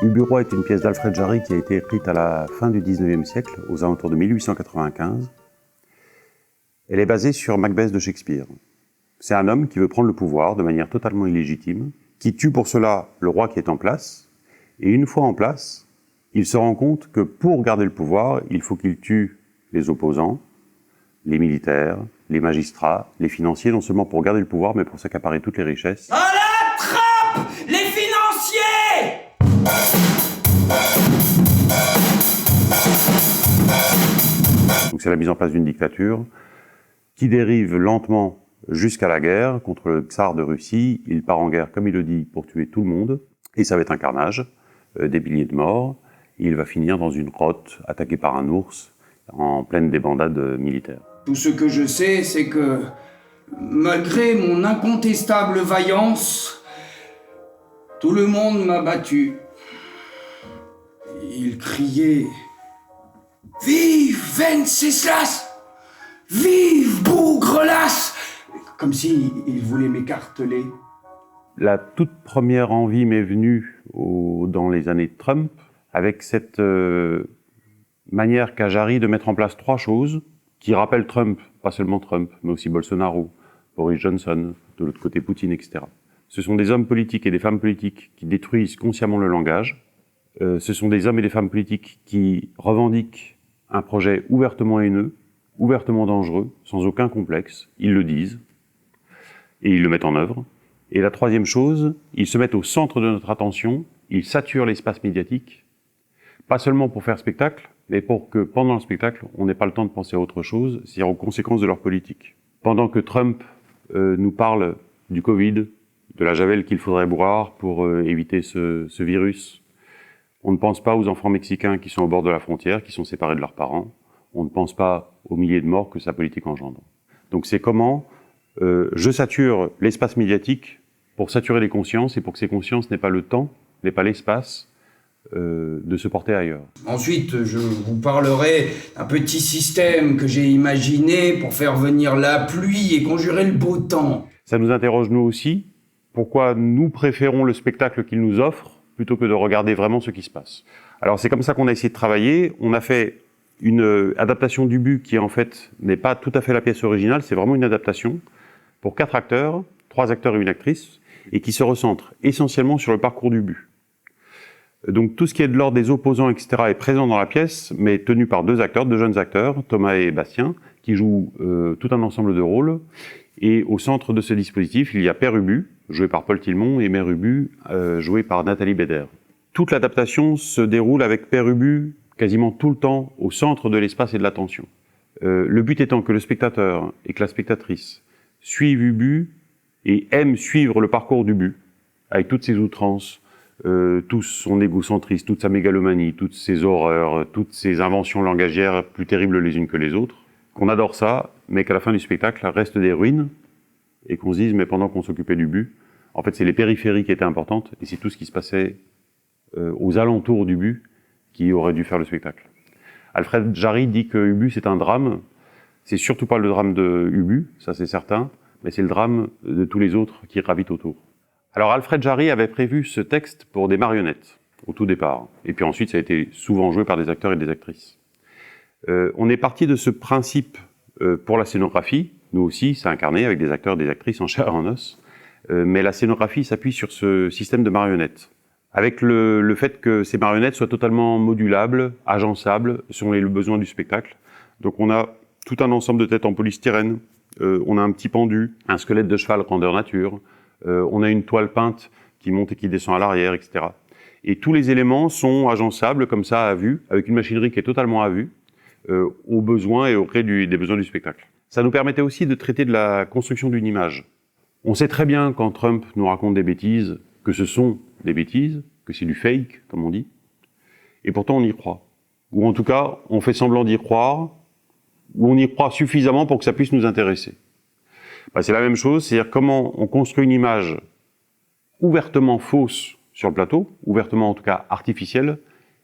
Ubu Roi est une pièce d'Alfred Jarry qui a été écrite à la fin du XIXe siècle, aux alentours de 1895. Elle est basée sur Macbeth de Shakespeare. C'est un homme qui veut prendre le pouvoir de manière totalement illégitime, qui tue pour cela le roi qui est en place, et une fois en place, il se rend compte que pour garder le pouvoir, il faut qu'il tue les opposants, les militaires, les magistrats, les financiers, non seulement pour garder le pouvoir, mais pour s'accaparer toutes les richesses. À la trappe, les financiers! Donc c'est la mise en place d'une dictature qui dérive lentement jusqu'à la guerre contre le tsar de Russie. Il part en guerre, comme il le dit, pour tuer tout le monde, et ça va être un carnage, des milliers de morts. Il va finir dans une grotte, attaqué par un ours, en pleine débandade militaire. Tout ce que je sais, c'est que, malgré mon incontestable vaillance, tout le monde m'a battu. Il criait « Vive Venceslas! Vive Bougrelas !» comme s'il voulait m'écarteler. La toute première envie m'est venue dans les années Trump, avec cette manière qu'a Jarry de mettre en place trois choses qui rappellent Trump, pas seulement Trump, mais aussi Bolsonaro, Boris Johnson, de l'autre côté Poutine, etc. Ce sont des hommes politiques et des femmes politiques qui détruisent consciemment le langage. Ce sont des hommes et des femmes politiques qui revendiquent un projet ouvertement haineux, ouvertement dangereux, sans aucun complexe. Ils le disent et ils le mettent en œuvre. Et la troisième chose, ils se mettent au centre de notre attention, ils saturent l'espace médiatique, pas seulement pour faire spectacle, mais pour que pendant le spectacle, on n'ait pas le temps de penser à autre chose, c'est-à-dire aux conséquences de leur politique. Pendant que Trump nous parle du Covid, de la javel qu'il faudrait boire pour éviter ce virus, on ne pense pas aux enfants mexicains qui sont au bord de la frontière, qui sont séparés de leurs parents. On ne pense pas aux milliers de morts que sa politique engendre. Donc c'est comment je sature l'espace médiatique pour saturer les consciences et pour que ces consciences n'aient pas le temps, n'aient pas l'espace de se porter ailleurs. Ensuite, je vous parlerai d'un petit système que j'ai imaginé pour faire venir la pluie et conjurer le beau temps. Ça nous interroge nous aussi, pourquoi nous préférons le spectacle qu'il nous offre plutôt que de regarder vraiment ce qui se passe. Alors c'est comme ça qu'on a essayé de travailler. On a fait une adaptation d'Ubu qui en fait n'est pas tout à fait la pièce originale, c'est vraiment une adaptation pour 4 acteurs, 3 acteurs et une actrice, et qui se recentre essentiellement sur le parcours d'Ubu. Donc tout ce qui est de l'ordre des opposants, etc. est présent dans la pièce, mais tenu par 2 acteurs, 2 jeunes acteurs, Thomas et Bastien, qui jouent tout un ensemble de rôles. Et au centre de ce dispositif, il y a Père Ubu, joué par Paul Tilmon, et Mère Ubu, jouée par Nathalie Beder. Toute l'adaptation se déroule avec Père Ubu quasiment tout le temps au centre de l'espace et de l'attention. Le but étant que le spectateur et que la spectatrice suivent Ubu et aiment suivre le parcours d'Ubu, avec toutes ses outrances, tout son égocentrisme, toute sa mégalomanie, toutes ses horreurs, toutes ses inventions langagières plus terribles les unes que les autres, qu'on adore ça, mais qu'à la fin du spectacle reste des ruines, et qu'on se dise, mais pendant qu'on s'occupait d'Ubu, en fait c'est les périphéries qui étaient importantes, et c'est tout ce qui se passait aux alentours d'Ubu qui aurait dû faire le spectacle. Alfred Jarry dit que Ubu c'est un drame, c'est surtout pas le drame de Ubu, ça c'est certain, mais c'est le drame de tous les autres qui gravitent autour. Alors Alfred Jarry avait prévu ce texte pour des marionnettes, au tout départ, et puis ensuite ça a été souvent joué par des acteurs et des actrices. On est parti de ce principe pour la scénographie, nous aussi, c'est incarné avec des acteurs et des actrices en chair et en os, mais la scénographie s'appuie sur ce système de marionnettes, avec le fait que ces marionnettes soient totalement modulables, agençables, selon les besoins du spectacle. Donc on a tout un ensemble de têtes en polystyrène, on a un petit pendu, un squelette de cheval grandeur nature, on a une toile peinte qui monte et qui descend à l'arrière, etc. Et tous les éléments sont agençables comme ça à vue, avec une machinerie qui est totalement à vue, aux besoins et auprès des besoins du spectacle. Ça nous permettait aussi de traiter de la construction d'une image. On sait très bien quand Trump nous raconte des bêtises, que ce sont des bêtises, que c'est du fake, comme on dit, et pourtant on y croit. Ou en tout cas, on fait semblant d'y croire, ou on y croit suffisamment pour que ça puisse nous intéresser. C'est la même chose, c'est-à-dire comment on construit une image ouvertement fausse sur le plateau, ouvertement en tout cas artificielle,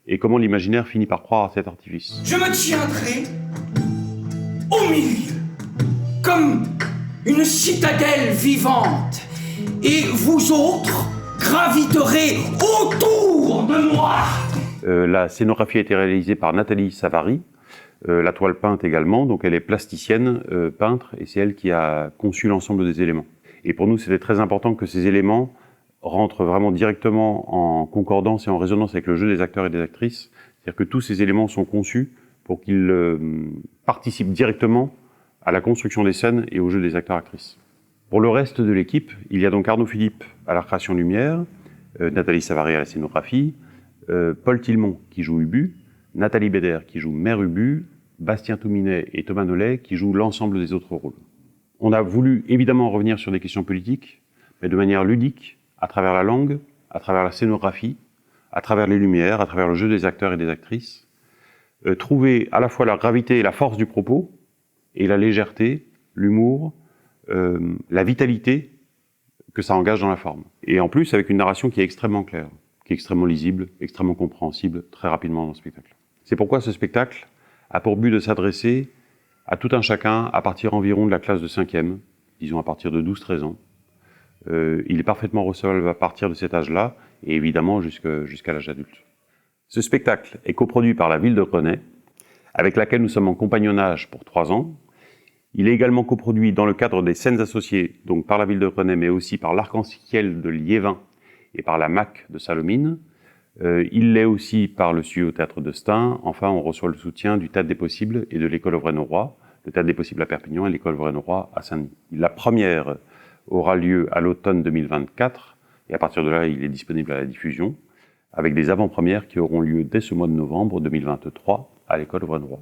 et comment l'imaginaire finit par croire à cet artifice. Je me tiendrai au milieu, comme une citadelle vivante, et vous autres, graviterait autour de moi. La scénographie a été réalisée par Nathalie Savary, la toile peinte également, donc elle est plasticienne, peintre, et c'est elle qui a conçu l'ensemble des éléments. Et pour nous, c'était très important que ces éléments rentrent vraiment directement en concordance et en résonance avec le jeu des acteurs et des actrices. C'est-à-dire que tous ces éléments sont conçus pour qu'ils participent directement à la construction des scènes et au jeu des acteurs-actrices. Pour le reste de l'équipe, il y a donc Arnaud Philippe à la création lumière, Nathalie Savary à la scénographie, Paul Tilmont qui joue Ubu, Nathalie Béder qui joue Mère Ubu, Bastien Touminet et Thomas Nollet qui jouent l'ensemble des autres rôles. On a voulu évidemment revenir sur des questions politiques, mais de manière ludique, à travers la langue, à travers la scénographie, à travers les lumières, à travers le jeu des acteurs et des actrices, trouver à la fois la gravité et la force du propos, et la légèreté, l'humour, la vitalité que ça engage dans la forme. Et en plus, avec une narration qui est extrêmement claire, qui est extrêmement lisible, extrêmement compréhensible, très rapidement dans le spectacle. C'est pourquoi ce spectacle a pour but de s'adresser à tout un chacun à partir environ de la classe de 5e, disons à partir de 12-13 ans. Il est parfaitement recevable à partir de cet âge-là, et évidemment jusqu'à l'âge adulte. Ce spectacle est coproduit par la ville de Grenay, avec laquelle nous sommes en compagnonnage pour 3 ans. Il est également coproduit dans le cadre des scènes associées, donc par la ville de Grenay, mais aussi par l'Arc-en-Ciel de Liévin et par la MAC de Salomine. Il l'est aussi par le Studio Théâtre de Stein. Enfin, on reçoit le soutien du Théâtre des Possibles et de l'École Auvray-Norrois, le Théâtre des Possibles à Perpignan et l'École Auvray-Norrois à Saint-Denis. La première aura lieu à l'automne 2024, et à partir de là, il est disponible à la diffusion, avec des avant-premières qui auront lieu dès ce mois de novembre 2023 à l'École Auvray-Norrois.